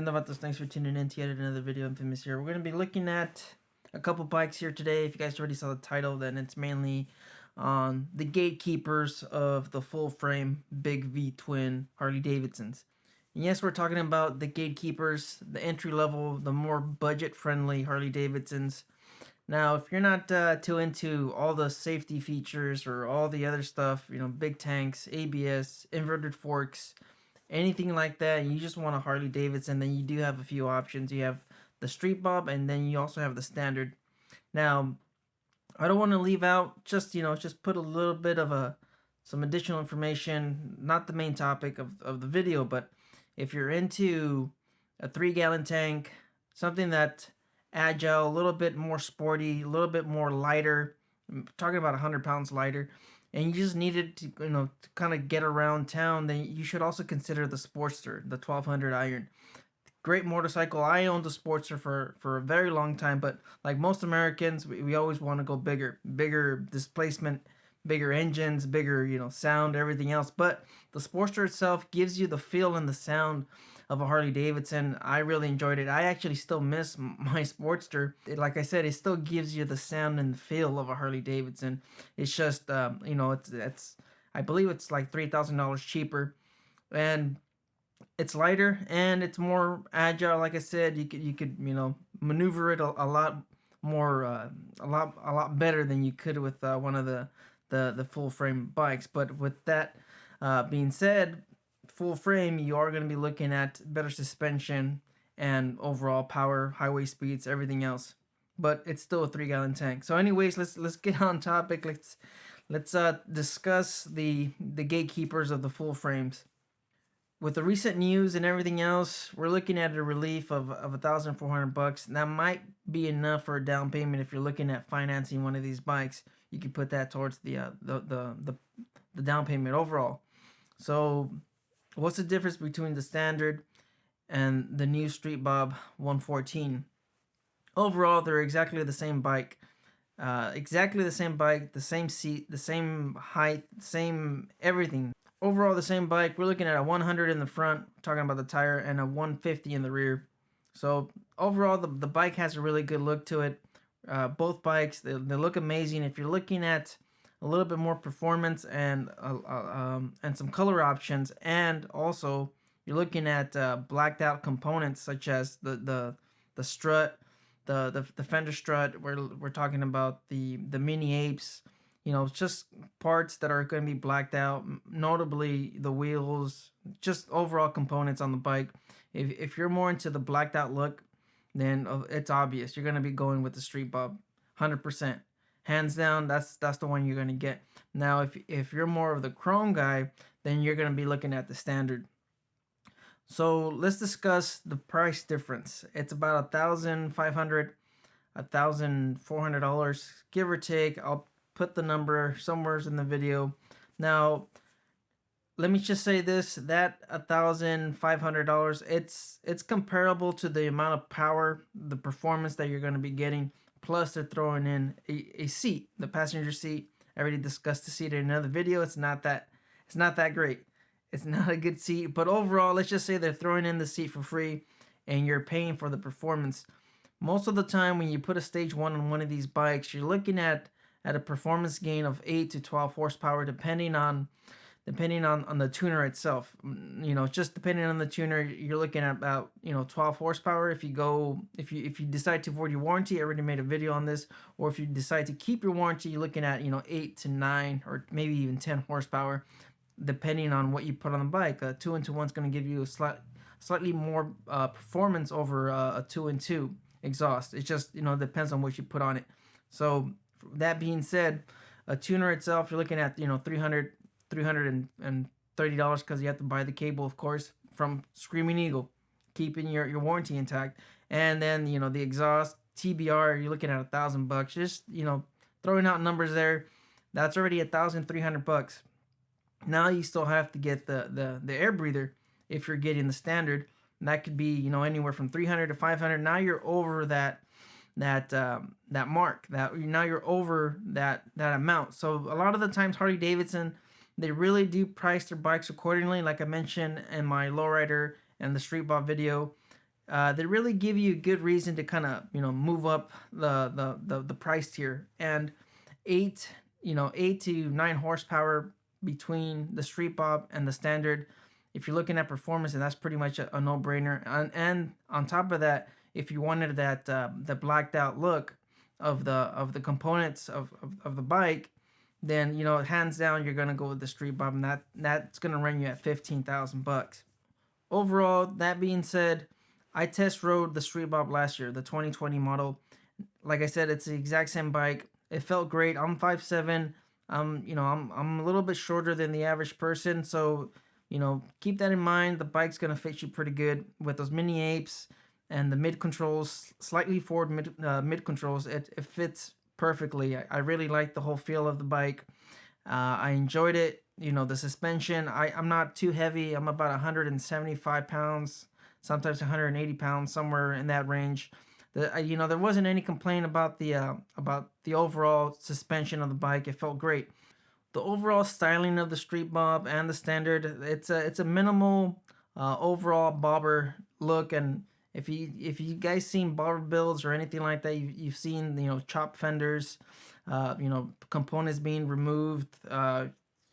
Vatos, thanks for tuning in to yet another video. Infamous here. We're going to be looking at a couple bikes here today. If you guys already saw the title, then it's mainly on the gatekeepers of the full frame big V twin Harley-Davidsons. And yes, we're talking about the gatekeepers, the entry level, the more budget friendly Harley-Davidsons. Now, if you're not too into all the safety features or all the other stuff, you know, big tanks, ABS, inverted forks, anything like that, you just want a Harley-Davidson, then you do have a few options. You have the Street Bob, and then you also have the standard. Now, I don't want to leave out just put a little bit of some additional information, not the main topic of the video, but if you're into a 3-gallon tank, something that agile, a little bit more sporty, a little bit more lighter, I'm talking about 100 pounds lighter, and you just needed to, to kind of get around town, then you should also consider the Sportster, the 1200 iron. Great motorcycle. I owned the Sportster for a very long time, but like most Americans, we always want to go bigger displacement, bigger engines, bigger, sound, everything else. But the Sportster itself gives you the feel and the sound of a Harley-Davidson. I really enjoyed it. I actually still miss my Sportster. Like I said, it still gives you the sound and the feel of a Harley-Davidson. It's just, it's I believe it's like $3,000 cheaper, and it's lighter and it's more agile. Like I said, you could maneuver it a lot more, a lot better than you could with one of the full frame bikes. But with that being said, full frame, you are going to be looking at better suspension and overall power, highway speeds, everything else. But it's still a 3-gallon tank. So anyways, let's get on topic. Let's discuss the gatekeepers of the full frames. With the recent news and everything else, we're looking at a relief of $1,400. That might be enough for a down payment if you're looking at financing one of these bikes. You can put that towards the down payment overall. So, what's the difference between the standard and the new Street Bob 114? Overall, they're exactly the same bike. The same seat, the same height, same everything. Overall, the same bike. We're looking at a 100 in the front, talking about the tire, and a 150 in the rear. So overall, the bike has a really good look to it. Both bikes, they look amazing. If you're looking at a little bit more performance and some color options, and also you're looking at blacked out components such as the strut, the fender strut. We're talking about the mini apes. Just parts that are going to be blacked out, notably the wheels, just overall components on the bike. If you're more into the blacked out look, then it's obvious you're going to be going with the Street Bob, 100%. Hands down, that's the one you're going to get. Now, if you're more of the chrome guy, then you're going to be looking at the standard. So let's discuss the price difference. It's about $1,500, $1,400, give or take. I'll put the number somewhere in the video. Now, let me just say this: that $1,500, it's comparable to the amount of power, the performance that you're going to be getting. Plus, they're throwing in a seat, the passenger seat. I already discussed the seat in another video. It's not that great. It's not a good seat, but overall, let's just say they're throwing in the seat for free, and you're paying for the performance. Most of the time, when you put a stage 1 on one of these bikes, you're looking at a performance gain of 8 to 12 horsepower, depending on the tuner itself. Just depending on the tuner, you're looking at about 12 horsepower. If you decide to void your warranty, I already made a video on this, or if you decide to keep your warranty, you're looking at 8 to 9 or maybe even 10 horsepower, depending on what you put on the bike. A 2-in-1 is going to give you a slightly more performance over a 2-in-2 exhaust. It just depends on what you put on it. So that being said, a tuner itself, you're looking at $330 because you have to buy the cable, of course, from Screaming Eagle, keeping your warranty intact. And then the exhaust TBR, you're looking at $1,000. Just throwing out numbers there, that's already $1,300. Now you still have to get the air breather if you're getting the standard. And that could be anywhere from $300 to $500. Now you're over that mark. Now you're over that amount. So a lot of the times Harley-Davidson, they really do price their bikes accordingly. Like I mentioned in my lowrider and the Street Bob video, they really give you a good reason to kind of, you know, move up the price tier. And 8 to 9 horsepower between the Street Bob and the standard. If you're looking at performance, and that's pretty much a no-brainer. And on top of that, if you wanted that the blacked out look of the components of the bike, then, you know, hands down you're gonna go with the Street Bob, and that's gonna run you at $15,000. Overall, that being said, I test rode the Street Bob last year, the 2020 model. Like I said, it's the exact same bike. It felt great. I'm 5'7". You know, I'm a little bit shorter than the average person, so, you know, keep that in mind. The bike's gonna fit you pretty good with those mini apes and the mid controls, slightly forward mid controls. It fits perfectly. I really like the whole feel of the bike. I enjoyed it. You know, the suspension, I'm not too heavy. I'm about 175 pounds, sometimes 180 pounds, somewhere in that range. You know, there wasn't any complaint about the overall suspension of the bike. It felt great. The overall styling of the Street Bob and the standard, it's a minimal overall bobber look. And if you guys seen bobber builds or anything like that, you've seen, you know, chopped fenders, you know, components being removed,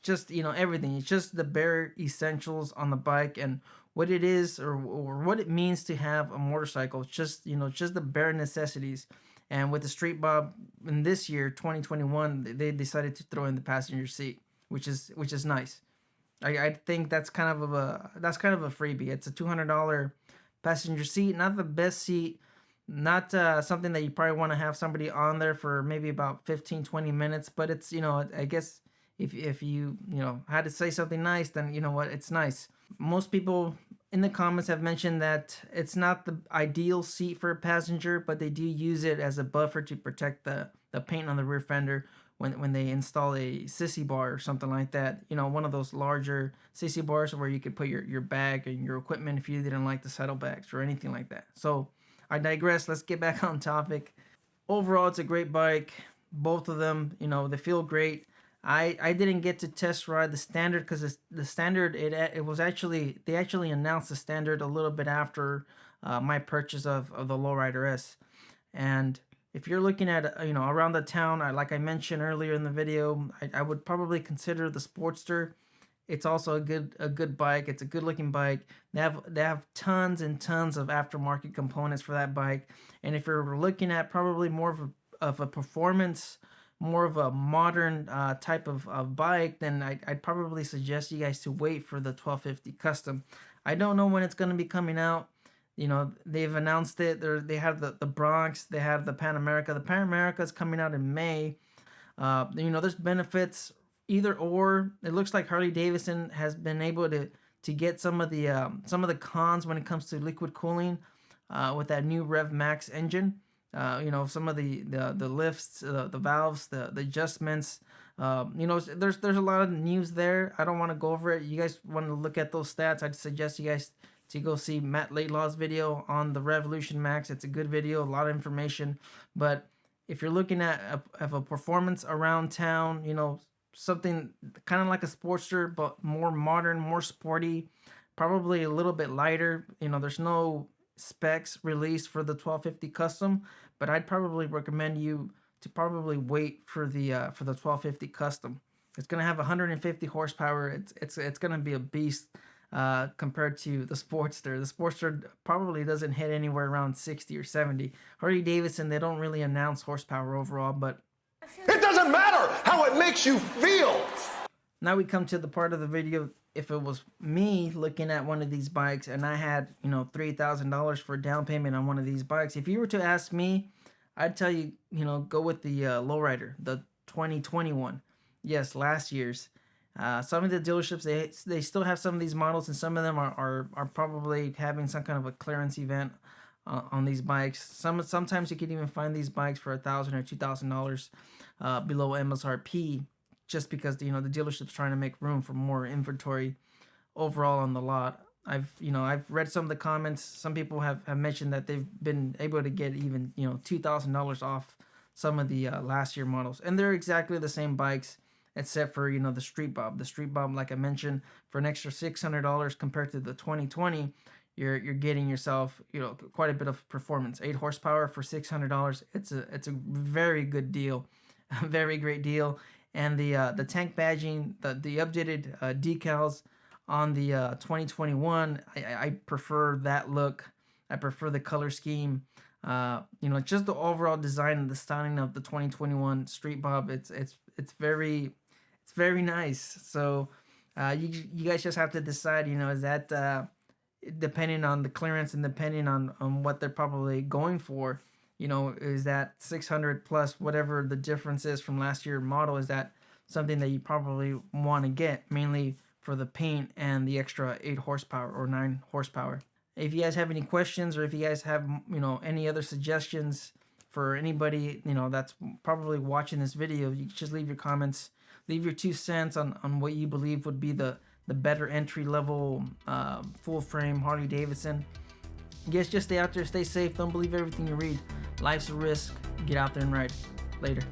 just, you know, everything. It's just the bare essentials on the bike and what it is, or what it means to have a motorcycle. It's just, you know, just the bare necessities. And with the Street Bob in this year, 2021, they decided to throw in the passenger seat, which is nice. I think that's kind of a freebie. It's a $200 passenger seat, not the best seat, not something that you probably want to have somebody on there for maybe about 15-20 minutes, but it's, you know, I guess if you know, had to say something nice, then you know what, it's nice. Most people in the comments have mentioned that it's not the ideal seat for a passenger, but they do use it as a buffer to protect the paint on the rear fender when they install a sissy bar or something like that. You know, one of those larger sissy bars where you could put your bag and your equipment if you didn't like the saddlebags or anything like that. So I digress. Let's get back on topic. Overall, it's a great bike. Both of them, you know, they feel great. I didn't get to test ride the standard because the standard, it was actually, they actually announced the standard a little bit after my purchase of the Lowrider S. And if you're looking at, you know, around the town, like I mentioned earlier in the video, I would probably consider the Sportster. It's also a good bike. It's a good looking bike. They have tons and tons of aftermarket components for that bike. And if you're looking at probably more of a performance, more of a modern type of bike, then I'd probably suggest you guys to wait for the 1250 Custom. I don't know when it's going to be coming out. You know, they've announced it. They have the Bronx, they have the Pan America. The Pan America is coming out in May. You know, there's benefits either or. It looks like Harley-Davidson has been able to get some of the cons when it comes to liquid cooling with that new Rev Max engine. You know, some of the lifts, the valves, the adjustments. You know, there's a lot of news there. I don't want to go over it. You guys want to look at those stats, I'd suggest you guys to go see Matt Laitlaw's video on the Revolution Max. It's a good video, a lot of information. But if you're looking at a performance around town, you know, something kind of like a Sportster, but more modern, more sporty, probably a little bit lighter. You know, there's no specs released for the 1250 Custom, but I'd probably recommend you to probably wait for the 1250 Custom. It's gonna have 150 horsepower. It's gonna be a beast compared to the Sportster. The Sportster probably doesn't hit anywhere around 60 or 70. Harley-Davidson, they don't really announce horsepower overall, but it doesn't matter how it makes you feel. Now we come to the part of the video. If it was me looking at one of these bikes and I had, you know, $3,000 for down payment on one of these bikes, if you were to ask me, I'd tell you, you know, go with the Lowrider, the 2021. Yes, last year's. Some of the dealerships, they still have some of these models, and some of them are probably having some kind of a clearance event on these bikes. Sometimes you can even find these bikes for $1,000 or $2,000 below MSRP, just because, you know, the dealership's trying to make room for more inventory overall on the lot. I've read some of the comments. Some people have mentioned that they've been able to get even, you know, $2,000 off some of the last year models, and they're exactly the same bikes, except for, you know, the Street Bob. The Street Bob, like I mentioned, for an extra $600 compared to the 2020, you're getting yourself, you know, quite a bit of performance. 8 horsepower for $600. It's a very good deal, a very great deal. And the tank badging, the updated decals on the 2021, I prefer that look. I prefer the color scheme. You know, just the overall design and the styling of the 2021 Street Bob. It's very nice. So you guys just have to decide. You know, is that depending on the clearance and depending on what they're probably going for. You know, is that 600 plus whatever the difference is from last year's model? Is that something that you probably want to get, mainly for the paint and the extra 8 horsepower or 9 horsepower? If you guys have any questions, or if you guys have, you know, any other suggestions for anybody, you know, that's probably watching this video, you just leave your comments, leave your 2 cents on what you believe would be the better entry level full frame Harley-Davidson. You guys just stay out there, stay safe, don't believe everything you read. Life's a risk. Get out there and ride. Later.